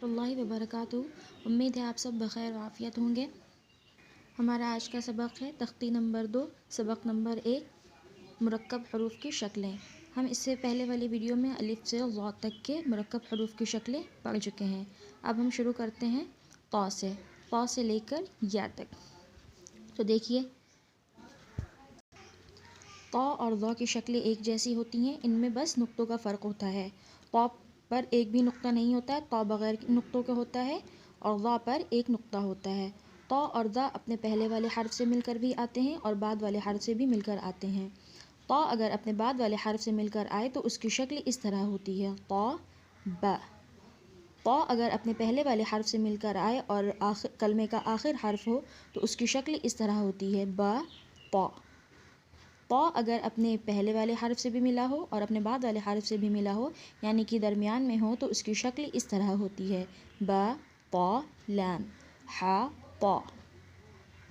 रहमतुल्लाहि व बरकातुहू। उम्मीद है आप सब बख़ैर व आफ़ियत होंगे। हमारा आज का सबक है तख्ती नंबर 2, सबक नंबर 1, मुरक्कब हरूफ की शक्लें। हम इससे पहले वाली वीडियो में अलिफ से ज़ा तक के मुरक्कब हरूफ की शक्लें पढ़ चुके हैं। अब हम शुरू करते हैं तौ से लेकर या तक। तो देखिए, तौ और ज़ा की शक्लें एक जैसी होती हैं, इनमें बस नुक्तों का फ़र्क होता है। तौ पर एक भी नुक्ता नहीं होता है, तौ बग़ैर नुक्तों के होता है, और ज़ा पर एक नुक्ता होता है। तौ और ज़ा अपने पहले वाले हर्फ से मिलकर भी आते हैं और बाद वाले हर्फ से भी मिलकर आते हैं। तौ अगर अपने बाद वाले हर्फ से मिलकर आए तो उसकी शक्ल इस तरह होती है, तौ ब। तौ अगर अपने पहले वाले हर्फ से मिलकर आए और कलमे का आखिर हर्फ हो तो उसकी शक्ल इस तरह होती है, ब तौ। तौ अगर अपने पहले वाले हर्फ से भी मिला हो और अपने बाद वाले हर्फ से भी मिला हो, यानी कि दरमियान में हो, तो उसकी शक्ल इस तरह होती है, ब तौ लाम, हा तौ,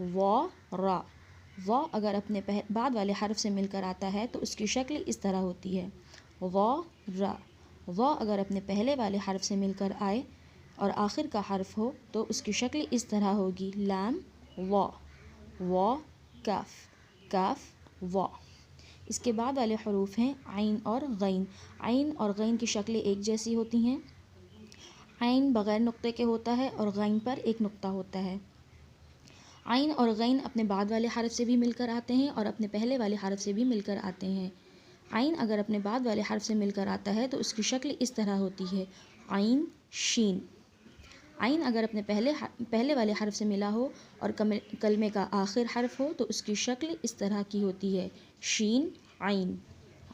व रा। व अगर अपने बाद वाले हर्फ से मिलकर आता है तो उसकी शक्ल इस तरह होती है, व रा। व अगर अपने पहले वाले हर्फ से मिलकर आए और आखिर का हर्फ हो तो उसकी शक्ल इस तरह होगी, लाम व काफ, काफ व। इसके बाद वाले हरूफ हैं आइन और गैन। आइन और गैन की शक्लें एक जैसी होती हैं। आइन बग़ैर नुक्ते के होता है और गैन पर एक नुक्ता होता है। आइन और गैन अपने बाद वाले हर्फ से भी मिलकर आते हैं और अपने पहले वाले हर्फ से भी मिलकर आते हैं। आइन अगर अपने बाद वाले हर्फ से मिलकर आता है तो उसकी शक्ल इस तरह होती है, आइन शीन। आइन अगर अपने पहले वाले हर्फ से मिला हो और कलमे का आखिर हर्फ हो तो उसकी शक्ल इस तरह की होती है, शीन आइन,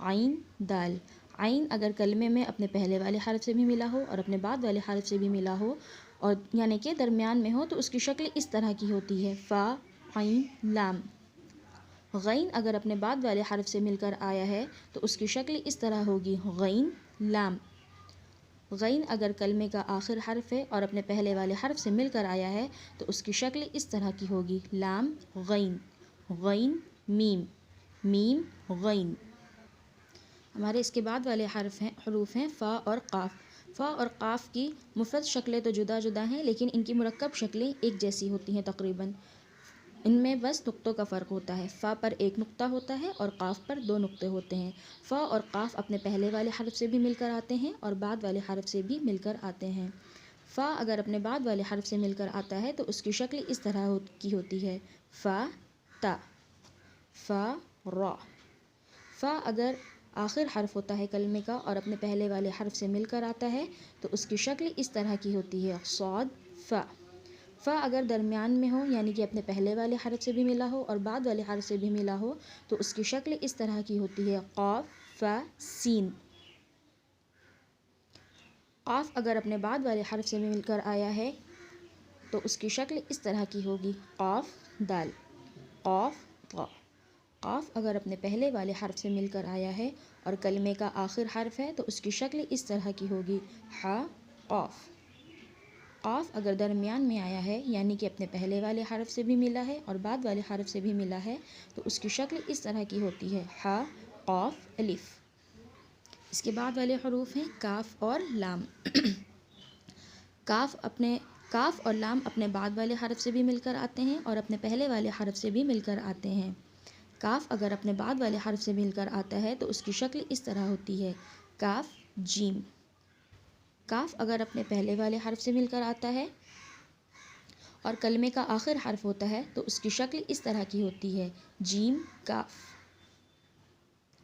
आइन दाल। आइन अगर कलमे में अपने पहले वाले हर्फ से भी मिला हो और अपने बाद वाले हर्फ से भी मिला हो और यानी कि दरमियान में हो तो उसकी शक्ल इस तरह की होती है, फ़ा आइन लाम। गैन अगर अपने बाद वाले हर्फ से मिलकर आया है तो उसकी शक्ल इस तरह होगी, गैन लाम। गैन अगर कलमे का आखिर हर्फ है और अपने पहले वाले हर्फ से मिलकर आया है तो उसकी शक्ल इस तरह की होगी, लाम गैन, गैन मीम, मीम गैन। हमारे इसके बाद वाले हरूफ हैं फ़ा और क़ाफ़। फ़ा और क़ाफ़ की मुफ़रद शक्लें तो जुदा जुदा हैं लेकिन इनकी मुरक्कब शक्लें एक जैसी होती हैं तकरीबन। इनमें बस नुक्तों का फ़र्क होता है। फ़ा पर एक नुक्ता होता है और क़ाफ़ पर दो नुक्ते होते हैं। फ़ा और क़ाफ़ अपने पहले वाले हर्फ से भी मिलकर आते हैं और बाद वाले हर्फ से भी मिलकर आते हैं। फ़ा अगर अपने बाद वाले हर्फ से मिलकर आता है तो उसकी शक्ल इस तरह की होती है, फ़ा ता, फ़ा रा। फ़ा अगर आखिर हर्फ होता है कलमे का और अपने पहले वाले हर्फ से मिलकर आता है तो उसकी शक्ल इस तरह की होती है, सौद फ़ा। फ़ा अगर दरमियान में हो यानी कि अपने पहले वाले हर्फ से भी मिला हो और बाद वाले हर्फ से भी मिला हो तो उसकी शक्ल इस तरह की होती है, क़ाफ़ फ़ा सीन। क़ाफ़ अगर अपने बाद वाले हर्फ से मिलकर आया है तो उसकी शक्ल इस तरह की होगी, क़ाफ़ दाल, क़ाफ़ क़ा। क़ाफ़ अगर अपने पहले वाले हर्फ से मिलकर आया है और कलमे का आखिर हर्फ है तो उसकी शक्ल इस तरह की होगी, हा क़ाफ़। क़ाफ़ अगर दरमियान में आया है यानी कि अपने पहले वाले हर्फ से भी मिला है और बाद वाले हर्फ से भी मिला है तो उसकी शक्ल इस तरह की होती है, हा क़ाफ़ अलिफ़। इसके बाद वाले हरूफ हैं काफ़ और लाम। काफ़ और लाम अपने बाद वाले हर्फ से भी मिलकर आते हैं और अपने पहले वाले हर्फ से भी मिलकर आते हैं। काफ़ अगर अपने बाद वाले हर्फ से मिलकर आता है तो उसकी शक्ल इस तरह होती है, काफ़ जीम। काफ़ अगर अपने पहले वाले हर्फ से मिलकर आता है और कलमे का आखिर हर्फ होता है तो उसकी शक्ल इस तरह की होती है, जीम काफ़।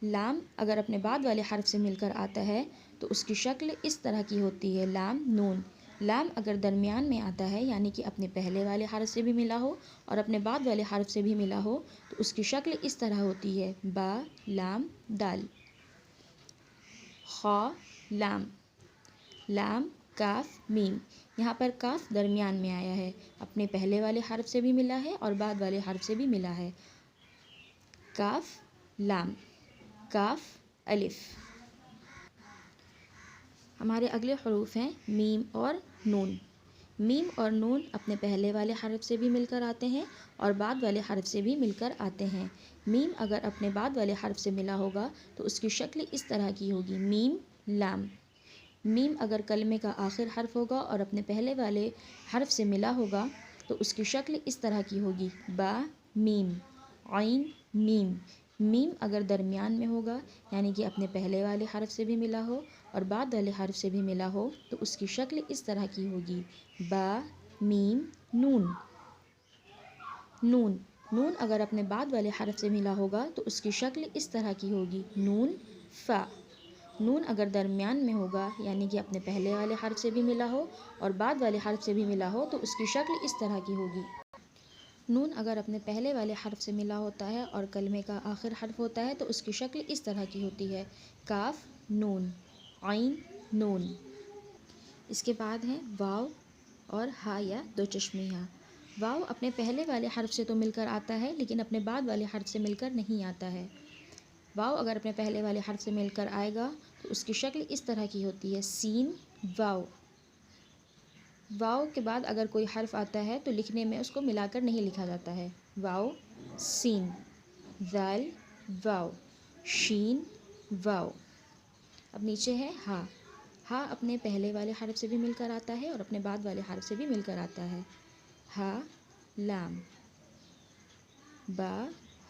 लाम अगर अपने बाद वाले हर्फ से मिलकर आता है तो उसकी शक्ल इस तरह की होती है, लाम नून। लाम अगर दरमियान में आता है यानी कि अपने पहले वाले हर्फ से भी मिला हो और अपने बाद वाले हर्फ से भी मिला हो तो उसकी शक्ल इस तरह होती है, बा लाम दाल, खा लाम, लाम काफ़ मीम। यहाँ पर काफ़ दरमियान में आया है, अपने पहले वाले हर्फ से भी मिला है और बाद वाले हर्फ से भी मिला है, काफ़ लाम, काफ़ अलिफ़। हमारे अगले हरूफ हैं मीम और नून। मीम और नून अपने पहले वाले हर्फ से भी मिलकर आते हैं और बाद वाले हर्फ से भी मिलकर आते हैं। मीम अगर अपने बाद वाले हर्फ से मिला होगा तो उसकी शक्ल इस तरह की होगी, मीम लाम। میم اگر کلمے کا آخر حرف ہوگا اور اپنے پہلے والے حرف سے ملا ہوگا تو اس کی شکل اس طرح کی ہوگی با میم، عین میم۔ میم اگر درمیان میں ہوگا یعنی کہ اپنے پہلے والے حرف سے بھی ملا ہو اور بعد والے حرف سے بھی ملا ہو تو اس کی شکل اس طرح کی ہوگی با میم نون۔ نون، نون اگر اپنے بعد والے حرف سے ملا ہوگا تو اس کی شکل اس طرح کی ہوگی نون فا۔ نون اگر درمیان میں ہوگا یعنی کہ اپنے پہلے والے حرف سے بھی ملا ہو اور بعد والے حرف سے بھی ملا ہو تو اس کی شکل اس طرح کی ہوگی۔ نون اگر اپنے پہلے والے حرف سے ملا ہوتا ہے اور کلمے کا آخر حرف ہوتا ہے تو اس کی شکل اس طرح کی ہوتی ہے کاف نون، عین نون۔ اس کے بعد ہیں واو اور ہا یا دو چشمی ہا۔ واو اپنے پہلے والے حرف سے تو مل کر آتا ہے لیکن اپنے بعد والے حرف سے مل کر نہیں آتا ہے۔ واو اگر اپنے پہلے والے حرف سے مل کر آئے گا تو اس کی شکل اس طرح کی ہوتی ہے سین واو۔ واو کے بعد اگر کوئی حرف آتا ہے تو لکھنے میں اس کو ملا کر نہیں لکھا جاتا ہے واو سین، ذال واو، شین واو۔ اب نیچے ہے ہا۔ ہا اپنے پہلے والے حرف سے بھی مل کر آتا ہے اور اپنے بعد والے حرف سے بھی مل کر آتا ہے ہا لام، با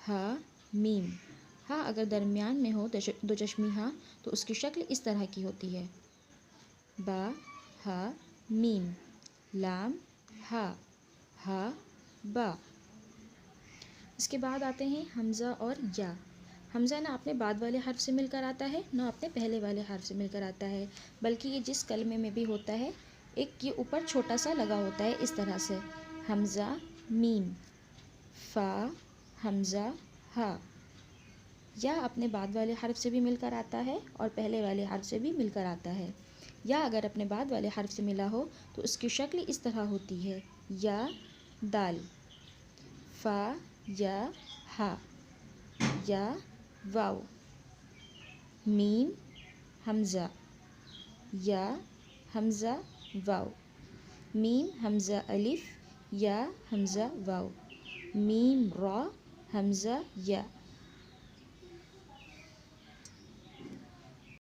ہا میم۔ ہا اگر درمیان میں ہو دو چشمی ہا تو اس کی شکل اس طرح کی ہوتی ہے با ہا میم، لام ہا، ہا با۔ اس کے بعد آتے ہیں حمزہ اور یا۔ حمزہ نہ اپنے بعد والے حرف سے مل کر آتا ہے نہ اپنے پہلے والے حرف سے مل کر آتا ہے، بلکہ یہ جس کلمے میں بھی ہوتا ہے ایک یہ اوپر چھوٹا سا لگا ہوتا ہے اس طرح سے حمزہ میم، فا حمزہ ہا۔ یا اپنے بعد والے حرف سے بھی مل کر آتا ہے اور پہلے والے حرف سے بھی مل کر آتا ہے۔ یا اگر اپنے بعد والے حرف سے ملا ہو تو اس کی شکل اس طرح ہوتی ہے یا دال، فا یا ہا، یا واو، میم حمزہ، یا حمزہ واو، میم حمزہ الف، یا حمزہ واو، میم را حمزہ یا۔